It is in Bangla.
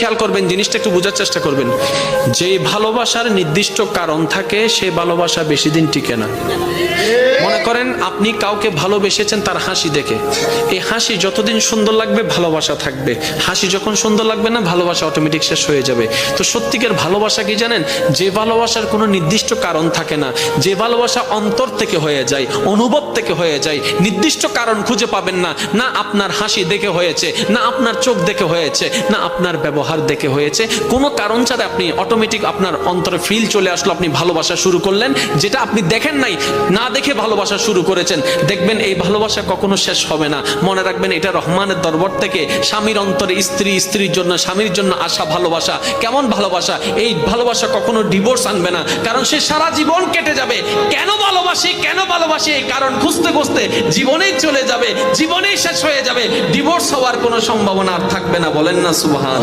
খেয়াল করবেন, জিনিসটা একটু বোঝার চেষ্টা করবেন। যে ভালোবাসার নির্দিষ্ট কারণ থাকে সে ভালোবাসা বেশি দিন টিকে না। মনে করেন আপনি কাউকে ভালোবেসেছেন তার হাসি দেখে, এই হাসি যতদিন সুন্দর লাগবে ভালোবাসা থাকবে, হাসি যখন সুন্দর লাগবে না ভালোবাসা অটোমেটিক শেষ হয়ে যাবে। তো সত্যিকার ভালোবাসা কি জানেন? যে ভালোবাসার কোনো নির্দিষ্ট কারণ থাকে না, যে ভালোবাসা অন্তর থেকে হয়ে যায়, অনুভব থেকে হয়ে যায়, নির্দিষ্ট কারণ খুঁজে পাবেন না, না আপনার হাসি দেখে হয়েছে, না আপনার চোখ দেখে হয়েছে, না আপনার ব্যবহার দেখে হয়েছে, কোনো কারণ ছাড়া আপনি অটোমেটিক আপনার অন্তরে ফিল চলে আসলো, আপনি ভালোবাসা শুরু করলেন, যেটা আপনি দেখেন নাই, না দেখে ভালোবাসা শুরু করেছেন। দেখবেন এই ভালোবাসা কখনো শেষ হবে না। মনে রাখবেন এটা রহমানের দরবার থেকে স্বামীর অন্তরে স্ত্রী, স্ত্রীর জন্য স্বামীর জন্য আসা ভালোবাসা। কেমন ভালোবাসা? এই ভালোবাসা কখনো ডিভোর্স আনবে না, কারণ সে সারা জীবন কেটে যাবে কেন ভালোবাসি কেন ভালোবাসি এই কারণ খুঁজতে খুঁজতে জীবনেই চলে যাবে, জীবনেই শেষ হয়ে যাবে, ডিভোর্স হওয়ার কোনো সম্ভাবনা আর থাকবে না। বলেন না সুবহান।